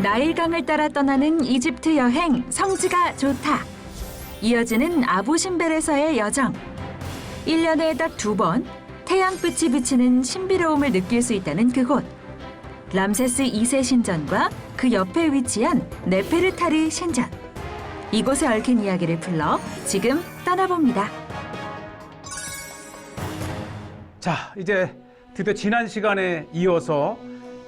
나일강을 따라 떠나는 이집트 여행 성지가 좋다. 이어지는 아부신벨에서의 여정. 1년에 딱 2번 태양빛이 비치는 신비로움을 느낄 수 있다는 그곳. 람세스 2세 신전과 그 옆에 위치한 네페르타리 신전. 이곳에 얽힌 이야기를 풀러 지금 떠나봅니다. 자, 이제 드디어 지난 시간에 이어서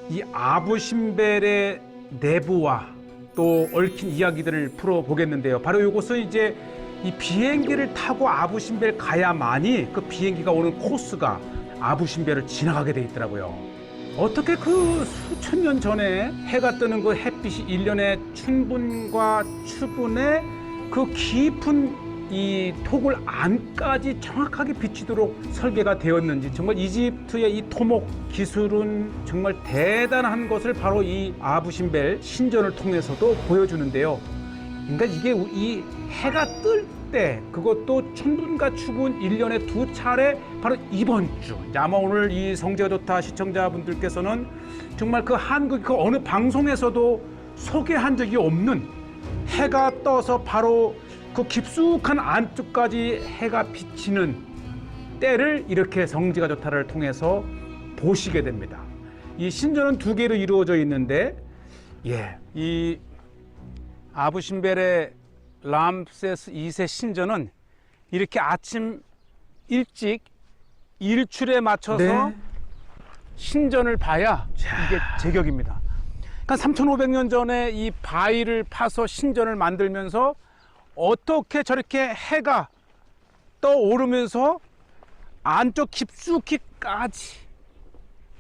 이 아부신벨의 내부와 또 얽힌 이야기들을 풀어보겠는데요. 바로 이곳은 이제 이 비행기를 타고 아부신벨 가야만이 그 비행기가 오는 코스가 아부신벨을 지나가게 돼 있더라고요. 어떻게 그 수천 년 전에 해가 뜨는 그 햇빛이 일년의 춘분과 추분의 그 깊은 이 토굴 안까지 정확하게 비치도록 설계가 되었는지, 정말 이집트의 이 토목 기술은 정말 대단한 것을 바로 이 아부신벨 신전을 통해서도 보여주는데요. 그러니까 이게 이 해가 뜰 때, 그것도 춘분과 추분 1년에 2차례 바로 이번 주, 아마 오늘 이 성지가 좋다 시청자분들께서는 정말 그 한국 그 어느 방송에서도 소개한 적이 없는, 해가 떠서 바로 그 깊숙한 안쪽까지 해가 비치는 때를 이렇게 성지가 좋다를 통해서 보시게 됩니다. 이 신전은 2개로 이루어져 있는데, 이 아부신벨의 람세스 2세 신전은 이렇게 아침 일찍 일출에 맞춰서 신전을 봐야 이게 제격입니다. 그러니까 3,500년 전에 이 바위를 파서 신전을 만들면서 어떻게 해가 떠오르면서 안쪽 깊숙이까지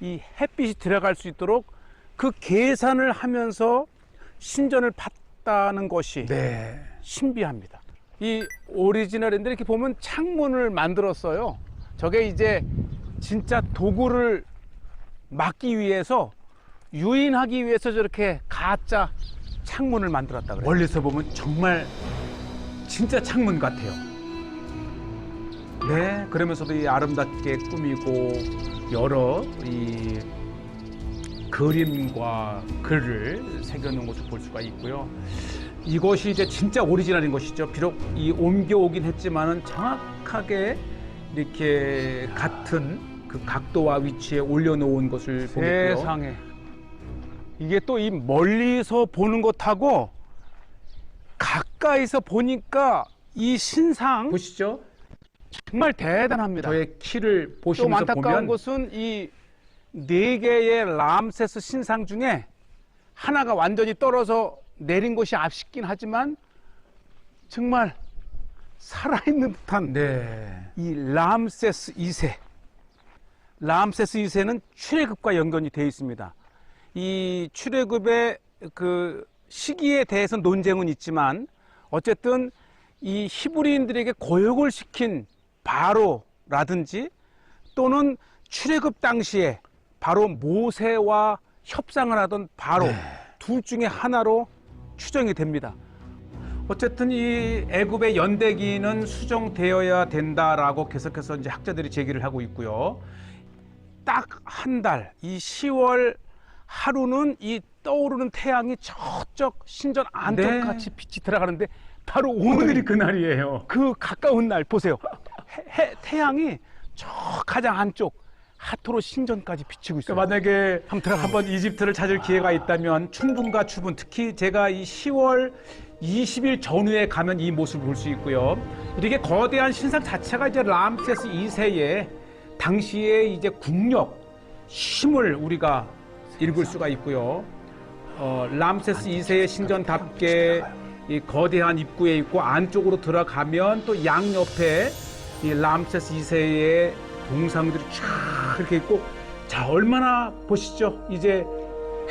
이 햇빛이 들어갈 수 있도록 그 계산을 하면서 신전을 팠다는 것이 신비합니다. 이 오리지널인데 이렇게 보면 창문을 만들었어요. 저게 이제 진짜 도구를 막기 위해서, 유인하기 위해서 저렇게 가짜 창문을 만들었다 그래요. 멀리서 보면 정말 진짜 창문 같아요. 그러면서도 이 아름답게 꾸미고 여러 이 그림과 글을 새겨놓은 것을 볼 수가 있고요. 이것이 이제 진짜 오리지널인 것이죠. 비록 이 옮겨오긴 했지만은 정확하게 이렇게 같은 그 각도와 위치에 올려놓은 것을 보겠고요. 세상에. 이게 또 이 멀리서 보는 것하고 가까이서 보니까 이 신상 보시죠. 정말 대단합니다. 저의 키를 보시면서 좀 안타까운 것은 이 4개의 람세스 신상 중에 하나가 완전히 떨어져 내린 것이 아쉽긴 하지만 정말 살아있는 듯한 이 람세스 2세. 람세스 2세는 출애굽과 연관이 되어 있습니다. 이 출애굽의 그 시기에 대해서 논쟁은 있지만 어쨌든 이 히브리인들에게 고역을 시킨 바로라든지 또는 출애굽 당시에 바로 모세와 협상을 하던 바로 둘 중에 하나로 추정이 됩니다. 어쨌든 이 애굽의 연대기는 수정되어야 된다라고 계속해서 이제 학자들이 제기를 하고 있고요. 딱 한 달, 이 10월 하루는 이 떠오르는 태양이 저쪽 신전 안쪽같이 빛이 들어가는데 바로 오늘이 그날이에요. 그 가까운 날 보세요. 태양이 저 가장 안쪽 하토로 신전까지 비치고 있어요. 그러니까 만약에 한번 이집트를 찾을 기회가 있다면 춘분과 추분, 특히 제가 이 10월 20일 전후에 가면 이 모습을 볼 수 있고요. 이렇게 거대한 신상 자체가 이제 람세스 2세의 당시의 이제 국력, 힘을 우리가 읽을 수가 있고요. 람세스 2세의 신전답게 이 거대한 입구에 있고 안쪽으로 들어가면 또 양옆에 이 람세스 2세의 동상들이 쫙 이렇게 있고, 자, 얼마나 보시죠. 이제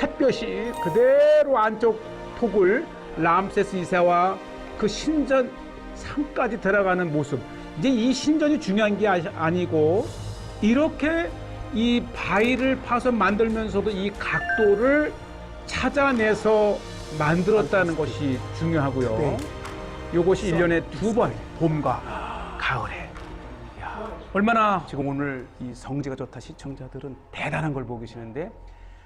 햇볕이 그대로 안쪽 토굴 람세스 2세와 그 신전 상까지 들어가는 모습. 이제 이 신전이 중요한 게 아니고 이렇게 이 바위를 파서 만들면서도 이 각도를 찾아내서 만들었다는 것이 중요하고요. 이것이 1년에 2번, 봄과 가을에. 얼마나 지금 오늘 이 성지가 좋다 시청자들은 대단한 걸 보고 계시는데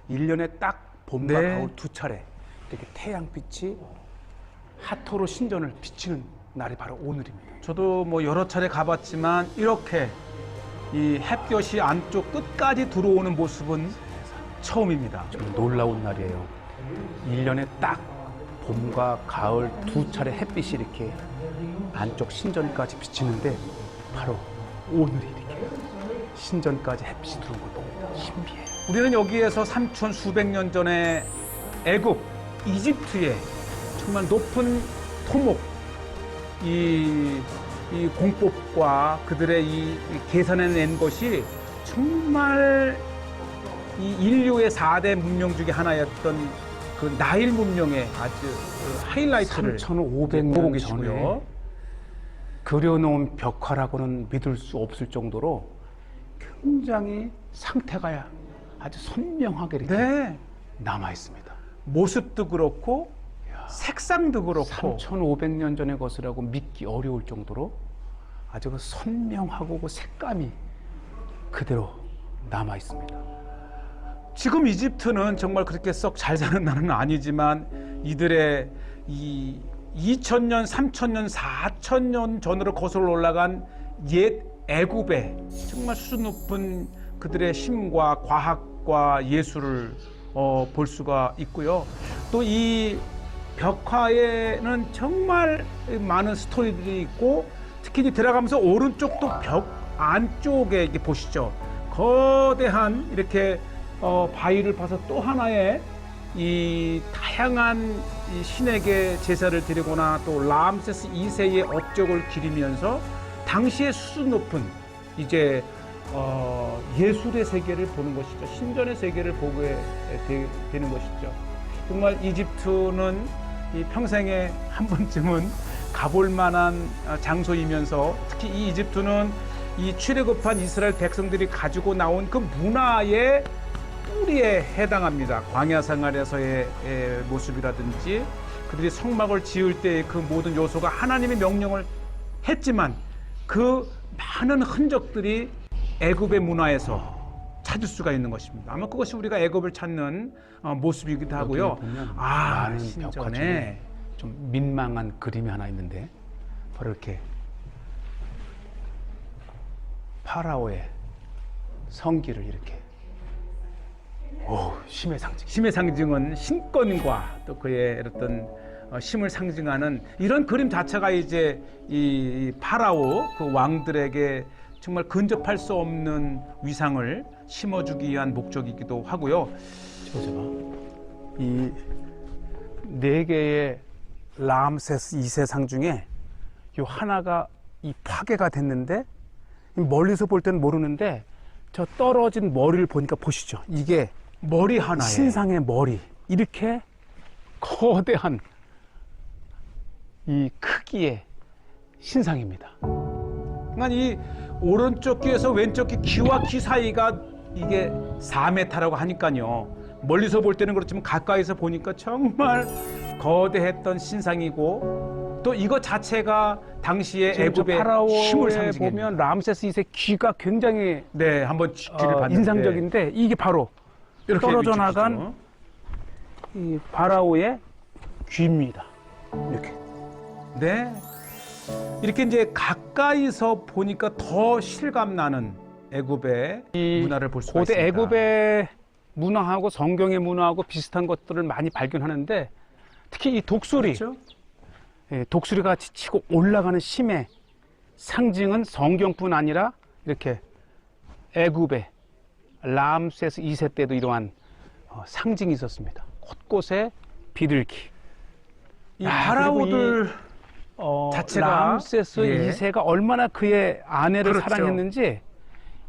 1년에 딱 봄과 가을 2차례 이렇게 태양빛이 하토로 신전을 비치는 날이 바로 오늘입니다. 저도 뭐 여러 차례 가봤지만 이렇게 이 햇볕이 안쪽 끝까지 들어오는 모습은 처음입니다. 좀 놀라운 날이에요. 1년에 딱 봄과 가을 두 차례 햇빛이 이렇게 안쪽 신전까지 비치는데 바로 오늘이 이렇게 신전까지 햇빛이 들어온 걸 보면 신비해요. 우리는 여기에서 3천 수백 년 전에 애굽, 이집트의 정말 높은 토목, 이 공법과 그들의 이 계산해낸 것이 정말 이 인류의 4대 문명 중에 하나였던 그 나일 문명의 아주 하이라이트를 3,500년 전에 그려놓은 벽화라고는 믿을 수 없을 정도로 굉장히 상태가 아주 선명하게 이렇게 네. 남아 있습니다. 모습도 그렇고 색상도 그렇고 3,500년 전의 것이라고 믿기 어려울 정도로 아주 그 선명하고 그 색감이 그대로 남아 있습니다. 지금 이집트는 정말 그렇게 썩 잘 사는 나라는 아니지만 이들의 이 2000년, 3000년, 4000년 전으로 거슬러 올라간 옛 애굽의 정말 수준 높은 그들의 힘과 과학과 예술을 볼 수가 있고요. 또 이 벽화에는 정말 많은 스토리들이 있고 특히 이제 들어가면서 오른쪽도 벽 안쪽에 이렇게 보시죠. 거대한 이렇게 바위를 봐서 또 하나의 이 다양한 이 신에게 제사를 드리거나 또 람세스 2세의 업적을 기리면서 당시의 수준 높은 이제 예술의 세계를 보는 것이죠. 신전의 세계를 보게 되는 것이죠. 정말 이집트는 이 평생에 한 번쯤은 가볼 만한 장소이면서 특히 이 이집트는 이 출애굽한 이스라엘 백성들이 가지고 나온 그 문화의 뿌리에 해당합니다. 광야 생활에서의 모습이라든지 그들이 성막을 지을 때의 그 모든 요소가 하나님의 명령을 했지만 그 많은 흔적들이 애굽의 문화에서 찾을 수가 있는 것입니다. 아마 그것이 우리가 애굽을 찾는 모습이기도 하고요. 많은 벽화 중에 좀 민망한 그림이 하나 있는데 바로 이렇게 파라오의 성기를 이렇게 힘의 상징. 힘의 상징은 신권과 또 그의 어떤 힘을 상징하는 이런 그림 자체가 이제 이 파라오 그 왕들에게 정말 근접할 수 없는 위상을 심어주기 위한 목적이기도 하고요. 이 네 개의 람세스 2세 상 중에 요 하나가 이 파괴가 됐는데 멀리서 볼 때는 모르는데 저 떨어진 머리를 보니까 보시죠. 이게 머리 하나에 신상의 머리 이렇게 거대한 이 크기의 신상입니다. 그러니까 이 오른쪽 귀에서 왼쪽 귀와 귀 사이가 이게 4m라고 하니까요. 멀리서 볼 때는 그렇지만 가까이서 보니까 정말 거대했던 신상이고 또 이것 자체가 당시에 애굽의 힘을 상징해 보면 람세스 2세 귀가 굉장히 네, 한번 귀를 봤는데 인상적인데 이게 바로 이렇게 떨어져 나간 이 파라오의 귀입니다. 이렇게. 네. 이렇게 이제 가까이서 보니까 더 실감 나는 애굽의 문화를 볼 수가 있습니다. 고대 애굽의 문화하고 성경의 문화하고 비슷한 것들을 많이 발견하는데 특히 이 독수리, 그렇죠? 예, 독수리가 치고 올라가는 힘의 상징은 성경뿐 아니라 이렇게 애굽의 람세스 2세 때도 이러한 상징이 있었습니다. 곳곳에 비둘기. 이 파라오들 자체가 람세스 2세가 얼마나 그의 아내를 그렇죠. 사랑했는지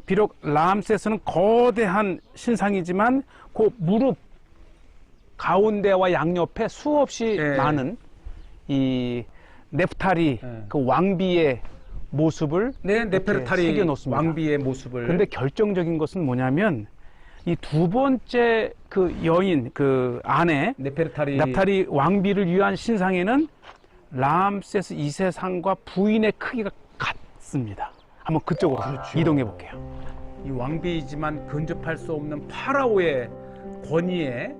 비록 람세스는 거대한 신상이지만 그 무릎 가운데와 양옆에 수없이 많은 이 네프타리 그 왕비의 모습을 네페르타리 새겨놓습니다. 왕비의 모습을. 그런데 결정적인 것은 뭐냐면 이 두 번째 그 여인 그 아내 네페르타리 왕비를 위한 신상에는 람세스 2세 상과 부인의 크기가 같습니다. 한번 그쪽으로 이동해 볼게요. 이 왕비이지만 근접할 수 없는 파라오의 권위에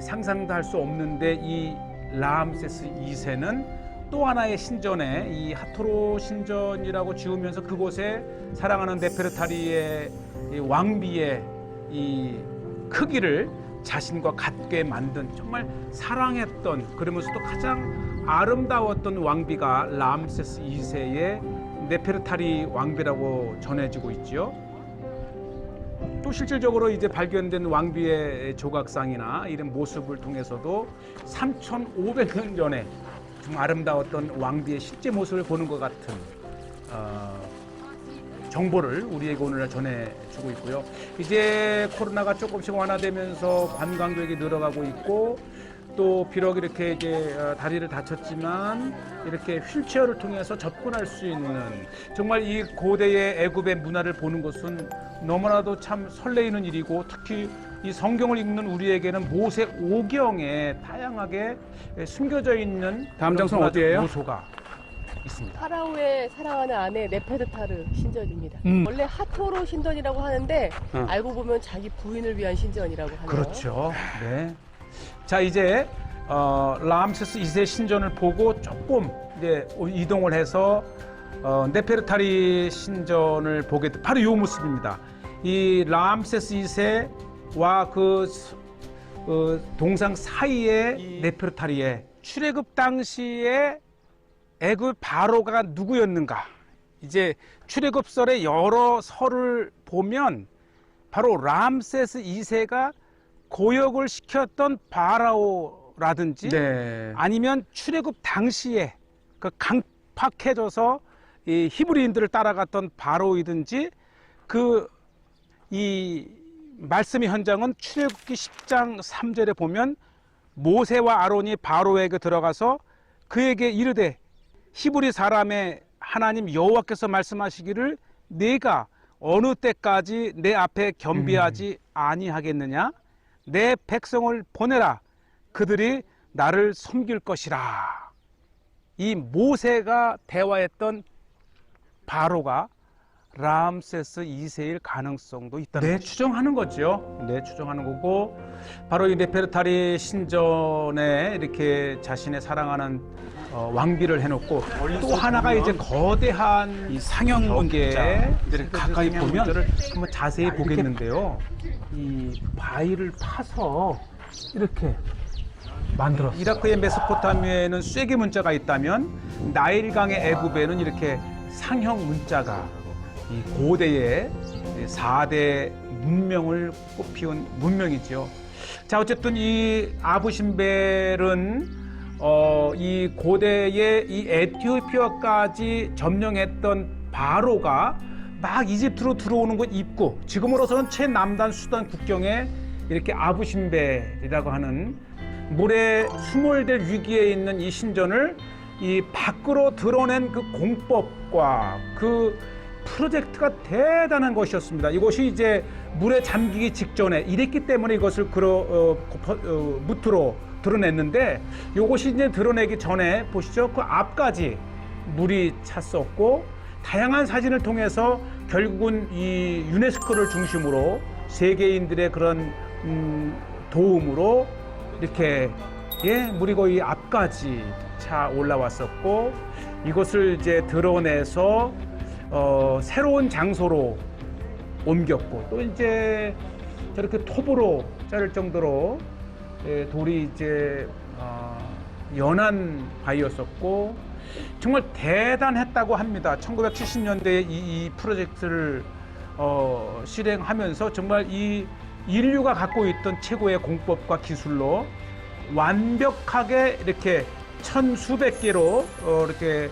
상상도 할 수 없는데 이 라암세스 2세는 또 하나의 신전에 이 하토로 신전이라고 지으면서 그곳에 사랑하는 네페르타리의 이 왕비의 이 크기를 자신과 같게 만든 정말 사랑했던 그러면서도 가장 아름다웠던 왕비가 라암세스 2세의 네페르타리 왕비라고 전해지고 있지요. 또 실질적으로 이제 발견된 왕비의 조각상이나 이런 모습을 통해서도 3,500년 전에 좀 아름다웠던 왕비의 실제 모습을 보는 것 같은 정보를 우리에게 오늘 전해주고 있고요. 이제 코로나가 조금씩 완화되면서 관광객이 늘어가고 있고 또 비록 이렇게 이제 다리를 다쳤지만 이렇게 휠체어를 통해서 접근할 수 있는 정말 이 고대의 애굽의 문화를 보는 것은 너무나도 참 설레이는 일이고 특히 이 성경을 읽는 우리에게는 모세 오경에 다양하게 숨겨져 있는 다음 장소는 어디예요? 요소가 있습니다. 파라오의 사랑하는 아내 네페르타르 신전입니다. 원래 하토로 신전이라고 하는데 알고 보면 자기 부인을 위한 신전이라고 하네요. 그렇죠. 네. 자 이제 라암세스 2세 신전을 보고 조금 이제 이동을 해서 네페르타리 신전을 보게 돼 바로 이 모습입니다. 이 라암세스 2세와 그 동상 사이에 네페르타리의 출애굽 당시에 애굽 바로가 누구였는가? 이제 출애굽설의 여러 설을 보면 바로 라암세스 2세가 고역을 시켰던 바라오라든지 아니면 출애굽 당시에 그 강팍해져서 이 히브리인들을 따라갔던 바로이든지 그 이 말씀의 현장은 출애굽기 10장 3절에 보면 모세와 아론이 바로에게 들어가서 그에게 이르되 히브리 사람의 하나님 여호와께서 말씀하시기를 내가 어느 때까지 내 앞에 겸비하지 아니하겠느냐? 내 백성을 보내라. 그들이 나를 섬길 것이라. 이 모세가 대화했던 바로가 라암세스 2세일 가능성도 있다는 거죠. 추정하는 거죠. 네, 추정하는 거고 바로 이 네페르타리 신전에 이렇게 자신의 사랑하는 왕비를 해놓고 또 하나가 이제 거대한 이 상형 문제 가까이 보면 한번 자세히 보겠는데요. 이 바위를 파서 이렇게 만들었어요. 이라크의 메소포타미아에는 쐐기 문자가 있다면 나일강의 애굽에는 이렇게 상형 문자가 이 고대의 4대 문명을 꽃피운 문명이죠. 자, 어쨌든 이 아부신벨은 이 고대의 이 에티오피아까지 점령했던 바로가 막 이집트로 들어오는 곳 입구, 지금으로서는 최남단 수단 국경에 이렇게 아부신벨이라고 하는 물에 수몰될 위기에 있는 이 신전을 이 밖으로 드러낸 그 공법과 그 프로젝트가 대단한 것이었습니다. 이것이 이제 물에 잠기기 직전에 이랬기 때문에 이것을 무트로 드러냈는데 이것이 이제 드러내기 전에 보시죠. 그 앞까지 물이 찼었고 다양한 사진을 통해서 결국은 이 유네스코를 중심으로 세계인들의 그런 도움으로 이렇게 물이 거의 앞까지 차 올라왔었고 이것을 이제 드러내서 새로운 장소로 옮겼고 또 이제 저렇게 톱으로 자를 정도로 돌이 이제 연한 바위였었고 정말 대단했다고 합니다. 1970년대에 이 프로젝트를 실행하면서 정말 이 인류가 갖고 있던 최고의 공법과 기술로 완벽하게 이렇게 천수백 개로 이렇게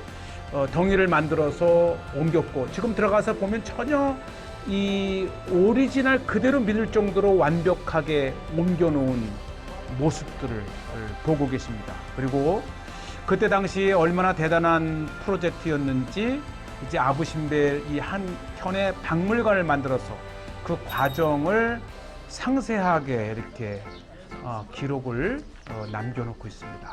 덩이를 만들어서 옮겼고 지금 들어가서 보면 전혀 이 오리지널 그대로 믿을 정도로 완벽하게 옮겨놓은 모습들을 보고 계십니다. 그리고 그때 당시에 얼마나 대단한 프로젝트였는지 이제 아부신벨 이 한 편의 박물관을 만들어서 그 과정을 상세하게 이렇게 기록을 남겨놓고 있습니다.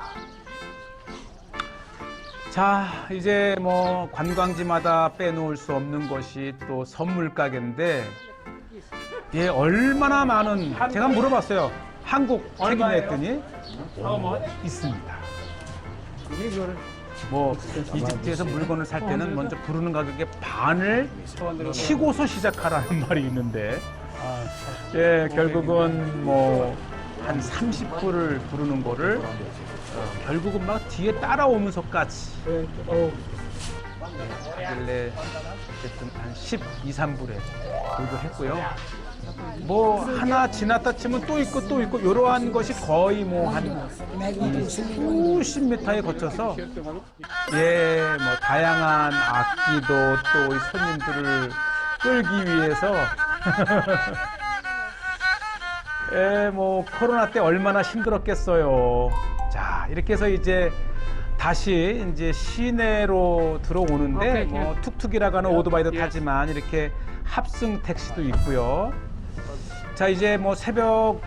자, 이제 뭐 관광지마다 빼놓을 수 없는 것이 또 선물 가게인데 얼마나 많은 제가 물어봤어요. 한국 책이냐 했더니 있습니다. 뭐 이집트에서 물건을 살 때는 먼저 부르는 가격의 반을 치고서 시작하라는 말이 있는데 예, 결국은 뭐 한 30불을 부르는 거를 결국은 막 뒤에 따라오면서까지 하길래 어쨌든 한 12, 13불에 구입했고요. 뭐 하나 지났다 치면 또 있고 또 있고 이러한 것이 거의 뭐 한 수십 미터에 거쳐서 예, 뭐 다양한 악기도 또 이 손님들을 끌기 위해서 예, 뭐 코로나 때 얼마나 힘들었겠어요. 자, 이렇게 해서 이제 다시 이제 시내로 들어오는데 뭐 툭툭이라고 하는 오토바이도 타지만 이렇게 합승 택시도 있고요. 자, 이제 뭐 새벽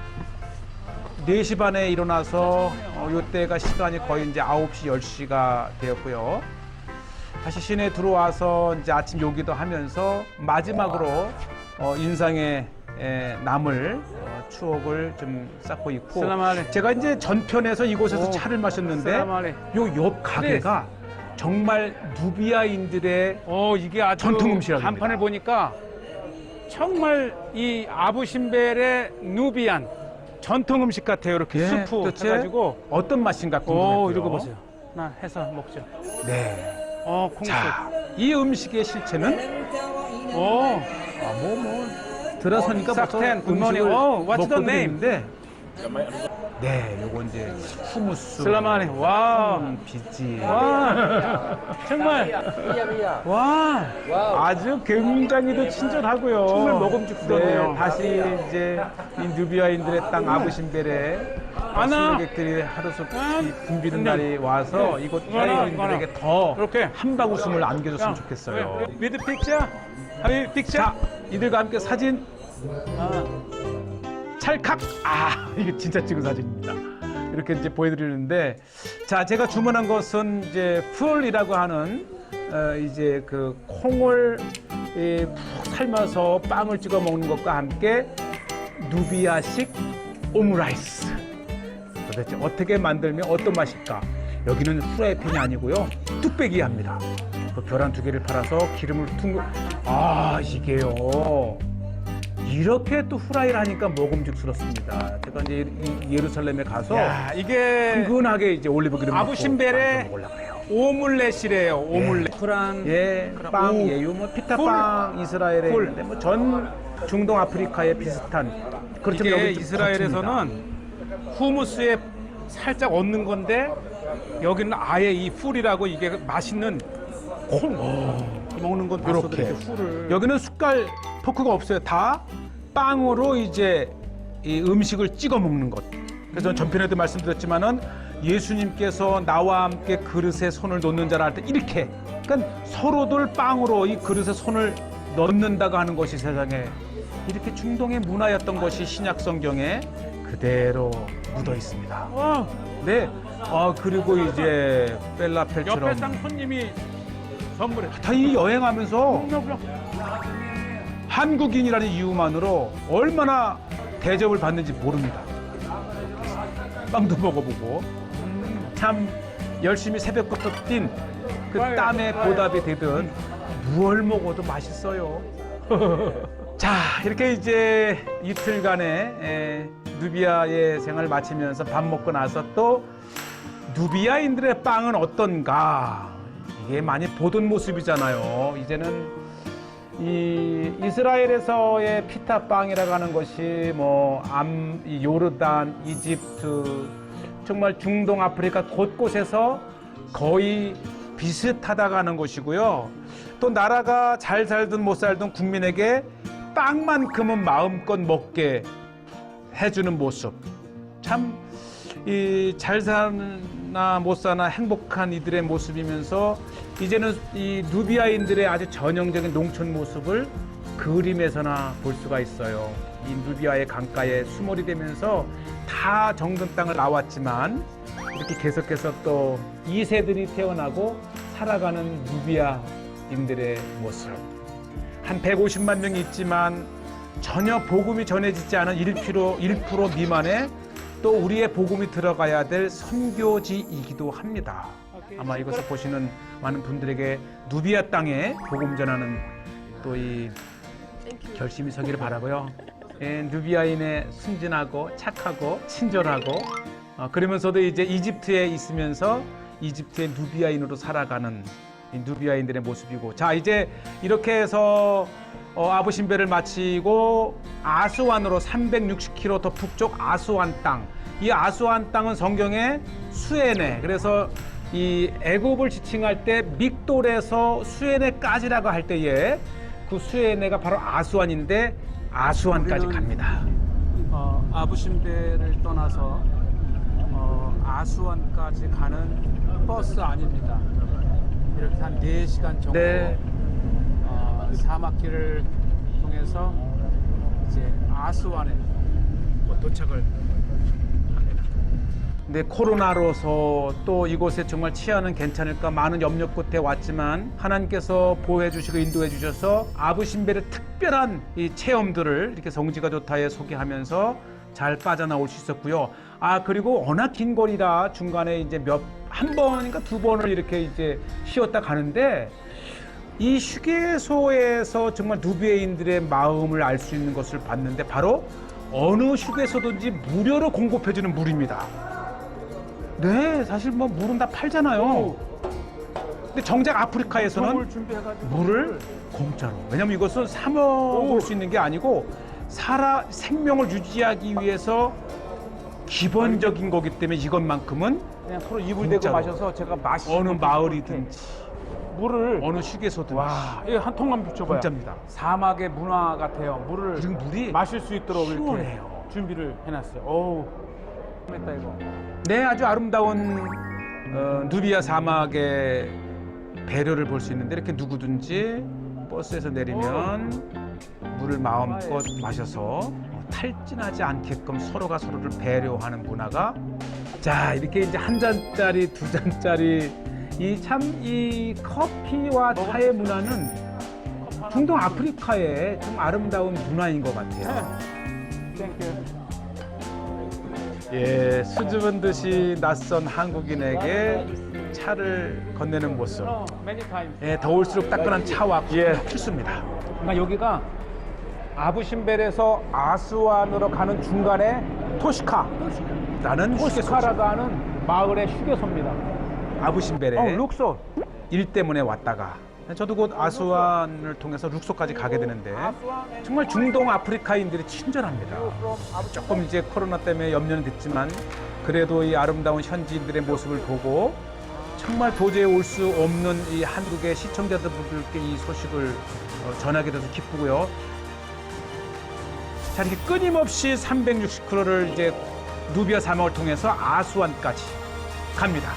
4시 반에 일어나서 요때가 시간이 거의 이제 9시, 10시가 되었고요. 다시 시내에 들어와서 이제 아침 요기도 하면서 마지막으로 인상에 남을 추억을 좀 쌓고 있고 제가 이제 전편에서 이곳에서 차를 마셨는데 요 옆 가게가 정말 누비아인들의 이게 아주 전통 음식이랍니다. 간판을 보니까 정말 이 아부신벨의 누비안 전통 음식 같아요. 이렇게 수프 도대체 해가지고 어떤 맛인가 궁금해요. 읽어보세요. 나 해서 먹죠. 네. 콩국. 자, 이 음식의 실체는 들어서니까 벌써 싹텐, 굿모닝. What's the name? 있는데 네, 요거 이제 후무스. 슬라마니. 와. 비지. 와. 정말. 와. 아주 굉장히도 친절하고요. 정말 먹음직스러워요. 네, 다시 이제 이 누비아인들의 땅 아부신벨에 수고객들이 하루속 붐비는 날이 와서 이곳 타이인들에게 더 이렇게 한 방 웃음을 안겨줬으면 좋겠어요. With picture? Have you picture? 자, 이들과 함께 사진 찰칵. 이게 진짜 찍은 사진입니다. 이렇게 이제 보여드리는데, 자, 제가 주문한 것은 이제 풀이라고 하는 이제 그 콩을 푹 삶아서 빵을 찍어 먹는 것과 함께 누비아식 오므라이스. 도대체 어떻게 만들면 어떤 맛일까? 여기는 프라이팬이 아니고요, 뚝배기 합니다. 그 계란 2개를 팔아서 기름을 퉁. 이게요. 이렇게 또 후라이를 하니까 먹음직스럽습니다. 제가 이제 예루살렘에 가서 이게 은근하게 이제 올리브 기름 아부신벨의 오믈렛이래요. 오믈렛. 프랑. 빵이에요. 뭐 피타빵 이스라엘에 있는데 뭐 전 중동 아프리카에 비슷한. 그렇지만 이게 여기 좀 이스라엘에서는 후무스에 살짝 얹는 건데 여기는 아예 이 풀이라고 이게 맛있는 콩 먹는 건 이렇게 풀을. 여기는 숟갈 포크가 없어요. 다 빵으로 이제 이 음식을 찍어 먹는 것. 그래서 저는 전편에도 말씀드렸지만은 예수님께서 나와 함께 그릇에 손을 놓는 자라 할 때 이렇게, 그러니까 서로들 빵으로 이 그릇에 손을 넣는다고 하는 것이 세상에 이렇게 중동의 문화였던 것이 신약 성경에 그대로 묻어 있습니다. 네. 그리고 이제 펠라펠처럼 옆에 상 손님이 선물해. 다 이 여행하면서 한국인이라는 이유만으로 얼마나 대접을 받는지 모릅니다. 빵도 먹어보고 참 열심히 새벽부터 뛴 그 땀에 보답이 되듯 무얼 먹어도 맛있어요. 자, 이렇게 이제 이틀간의 누비아의 생활을 마치면서 밥 먹고 나서 또 누비아인들의 빵은 어떤가, 이게 많이 보던 모습이잖아요. 이제는 이 이스라엘에서의 피타빵이라고 하는 것이 뭐 요르단, 이집트, 정말 중동 아프리카 곳곳에서 거의 비슷하다고 하는 것이고요. 또 나라가 잘 살든 못 살든 국민에게 빵만큼은 마음껏 먹게 해주는 모습. 참 이 잘 사나 못 사나 행복한 이들의 모습이면서 이제는 이 누비아인들의 아주 전형적인 농촌 모습을 그림에서나 볼 수가 있어요. 이 누비아의 강가에 수몰이 되면서 다 정든 땅을 나왔지만 이렇게 계속해서 또 2세들이 태어나고 살아가는 누비아인들의 모습. 한 150만 명이 있지만 전혀 복음이 전해지지 않은 1% 미만의 또 우리의 복음이 들어가야 될 선교지이기도 합니다. 아마 이것을 보시는 많은 분들에게 누비아 땅에 복음 전하는 또 이 결심이 서기를 바라고요. 예, 누비아인의 순진하고 착하고 친절하고 그러면서도 이제 이집트에 있으면서 이집트의 누비아인으로 살아가는 이 누비아인들의 모습이고, 자 이제 이렇게 해서 아부신배를 마치고 아스완으로 360km 더 북쪽 아스완 땅, 이 아스완 땅은 성경에 수에네, 그래서 이 애굽을 지칭할 때 믹돌에서 수에네까지라고 할 때에 그 수에네가 바로 아스완인데 아스완까지 갑니다. 아부신배를 떠나서 아수안까지 가는 버스 아닙니다. 이렇게 한 4시간 정도 네. 사막길을 통해서 이제 아수안에 도착을 합니다. 근데 코로나로서 또 이곳에 정말 치안은 괜찮을까 많은 염려 끝에 왔지만 하나님께서 보호해 주시고 인도해 주셔서 아부신벨의 특별한 이 체험들을 이렇게 성지가 좋다에 소개하면서 잘 빠져나올 수 있었고요. 그리고 워낙 긴 거리라 중간에 이제 한 번인가 두 번을 이렇게 이제 쉬었다 가는데, 이 휴게소에서 정말 누비아인들의 마음을 알 수 있는 것을 봤는데 바로 어느 휴게소든지 무료로 공급해주는 물입니다. 네, 사실 뭐 물은 다 팔잖아요. 근데 정작 아프리카에서는 물을 공짜로. 왜냐면 이것은 사 먹을 수 있는 게 아니고 생명을 유지하기 위해서 기본적인 거기 때문에 이것만큼은 그냥 서로 입을 대고 공짜로. 마셔서 제가 마시고 어느 마을이든지 물을 어느 휴게소든지 이거 한 통만 비춰봐요. 공짜입니다. 사막의 문화 같아요. 물을 그리고 물이 마실 수 있도록 이렇게 시원해요. 준비를 해놨어요. 어우, 했다 이거. 네, 아주 아름다운 누비아 사막의 배려를 볼 수 있는데, 이렇게 누구든지 버스에서 내리면 물을 마음껏 마셔서 탈진하지 않게끔 서로가 서로를 배려하는 문화가, 자 이렇게 이제 한 잔짜리 두 잔짜리 이 커피와 차의 문화는 중동 아프리카의 좀 아름다운 문화인 것 같아요. 땡큐. 예, 수줍은 듯이 낯선 한국인에게 차를 건네는 모습. 예, 더울수록 따끈한 차와 필수입니다. 그러니까 여기가 아부신벨에서 아스완으로 가는 중간에 나는 토시카라고 하는 마을의 휴게소입니다. 아부신벨에 룩소. 일 때문에 왔다가 저도 곧 아스완을 통해서 룩소까지 가게 되는데 정말 중동 아프리카인들이 친절합니다. 조금 이제 코로나 때문에 염려는 됐지만 그래도 이 아름다운 현지인들의 모습을 보고 정말 도저히 올 수 없는 이 한국의 시청자들께 이 소식을 전하게 돼서 기쁘고요. 자, 이렇게 끊임없이 360km를 이제 누비아 사막을 통해서 아스완까지 갑니다.